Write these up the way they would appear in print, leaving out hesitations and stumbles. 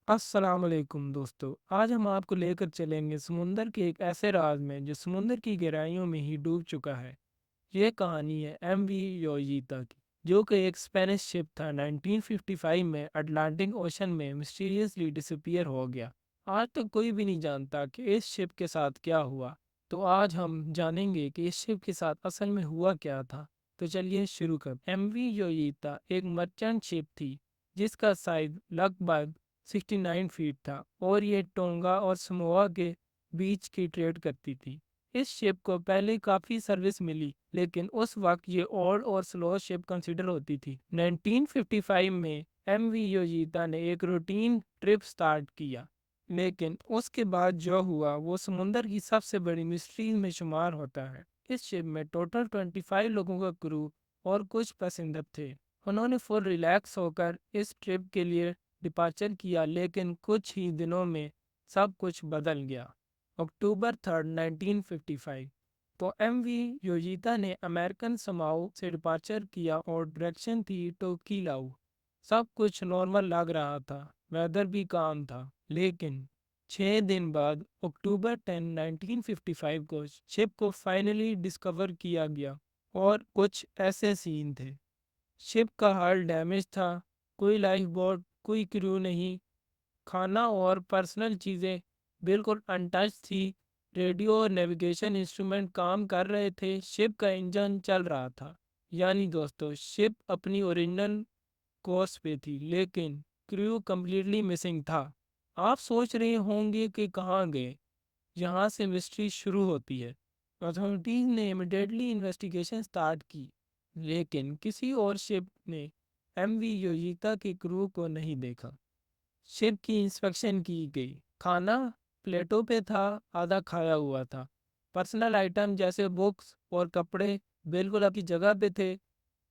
अस्सलाम वालेकुम दोस्तों। आज हम आपको लेकर चलेंगे समुंदर के एक ऐसे राज में जो समुंदर की गहराइयों में ही डूब चुका है। ये कहानी है एमवी योजिता की, जो कि एक स्पेनिश शिप था। 1955 में अटलांटिक ओशन में मिस्टीरियसली डिसअपीयर हो गया। आज तक कोई भी नहीं जानता कि इस शिप के साथ क्या हुआ। तो आज हम जानेंगे कि इस शिप के साथ असल में हुआ क्या था। तो चलिए शुरू कर। एमवी योजिता एक मर्चेंट शिप थी जिसका साइज लगभग 69 फीट था और ये टोंगा और समोआ के बीच की ट्रेड करती थी। इस शिप को पहले काफ़ी सर्विस मिली, लेकिन उस वक्त ये ओल्ड और स्लो शिप कंसिडर होती थी। 1955 में एमवी योजिता ने एक रूटीन ट्रिप स्टार्ट किया, लेकिन उसके बाद जो हुआ वो समुंदर की सबसे बड़ी मिस्ट्रीज में शुमार होता है। इस शिप में टोटल 25 लोगों का क्रू और कुछ पैसेंजर थे। उन्होंने फुल रिलैक्स होकर इस ट्रिप के लिए डिपार्चर किया, लेकिन कुछ ही दिनों में सब कुछ बदल गया। अक्टूबर 3, 1955 तो एमवी योजिता ने अमेरिकन समाओ से डिपार्चर किया और डायरेक्शन थी टोक्योलाऊ। सब कुछ नॉर्मल लग रहा था, वेदर भी काम था, लेकिन 6 दिन बाद अक्टूबर 10, 1955 को शिप को फाइनली डिस्कवर किया गया और कुछ ऐसे सीन थे। शिप का हल डैमेज था, कोई लाइफ बोट, कोई क्रू नहीं, खाना और पर्सनल चीज़ें बिल्कुल अनटच थी। रेडियो और नेविगेशन इंस्ट्रूमेंट काम कर रहे थे, शिप का इंजन चल रहा था। यानी दोस्तों, शिप अपनी ओरिजिनल कोर्स पे थी, लेकिन क्रू कम्प्लीटली मिसिंग था। आप सोच रहे होंगे कि कहाँ गए। यहाँ से मिस्ट्री शुरू होती है। अथॉरिटीज ने इमिडिएटली इन्वेस्टिगेशन स्टार्ट की, लेकिन किसी और शिप ने एमवी योजिता के क्रू को नहीं देखा। शिप की इंस्पेक्शन की गई। खाना प्लेटों पे था, आधा खाया हुआ था। पर्सनल आइटम जैसे बुक्स और कपड़े बिल्कुल अपनी जगह पे थे।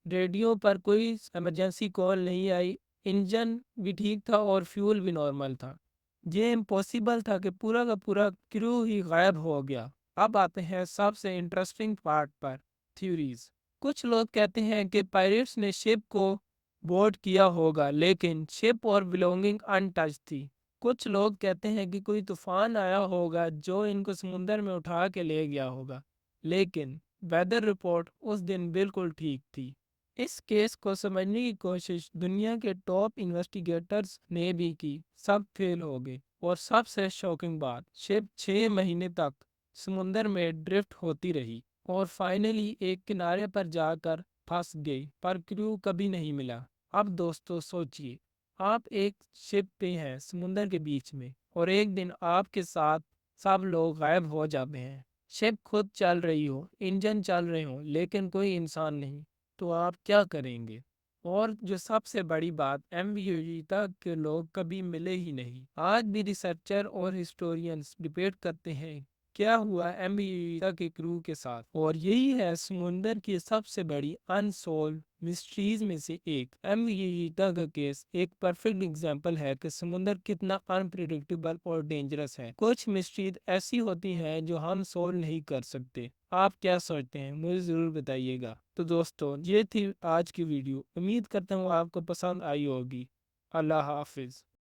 रेडियो पर कोई इमरजेंसी कॉल नहीं आई। इंजन भी ठीक था और फ्यूल भी नॉर्मल था। ये इम्पॉसिबल था कि पूरा का पूरा क्रू ही गायब हो गया। अब आते हैं सबसे इंटरेस्टिंग पार्ट पर, थ्योरीज। कुछ लोग कहते हैं कि पायरेट्स ने शिप को बोर्ड किया होगा, लेकिन शिप और बिलोंगिंग अनटच थी। कुछ लोग कहते हैं कि कोई तूफान आया होगा जो इनको समुंदर में उठा के ले गया होगा, लेकिन वेदर रिपोर्ट उस दिन बिल्कुल ठीक थी। इस केस को समझने की कोशिश दुनिया के टॉप इन्वेस्टिगेटर्स ने भी की, सब फेल हो गए। और सबसे शॉकिंग बात, शिप 6 महीने तक समुंदर में ड्रिफ्ट होती रही और फाइनली एक किनारे पर जाकर फंस गई, पर क्रू कभी नहीं मिला। अब दोस्तों सोचिए, आप एक शिप पे हैं समुंदर के बीच में, और एक दिन आपके साथ सब लोग गायब हो जाते हैं। शिप खुद चल रही हो, इंजन चल रहे हो, लेकिन कोई इंसान नहीं। तो आप क्या करेंगे? और जो सबसे बड़ी बात, एम्बुजीता के लोग कभी मिले ही नहीं। आज भी रिसर्चर और हिस्टोरियंस डिबेट करते हैं क्या हुआ एम्बुजीता के क्रू के साथ। और यही है समुंदर की सबसे बड़ी अनसोल्व मिस्ट्रीज में से एक। एम्बुजीता का केस एक परफेक्ट एग्जाम्पल है कि समुंदर कितना अनप्रिडिक्टेबल और डेंजरस है। कुछ मिस्ट्रीज ऐसी होती हैं जो हम सोल्व नहीं कर सकते। आप क्या सोचते हैं, मुझे ज़रूर बताइएगा। तो दोस्तों, ये थी आज की वीडियो। उम्मीद करता हूँ आपको पसंद आई होगी। अल्लाह हाफिज़।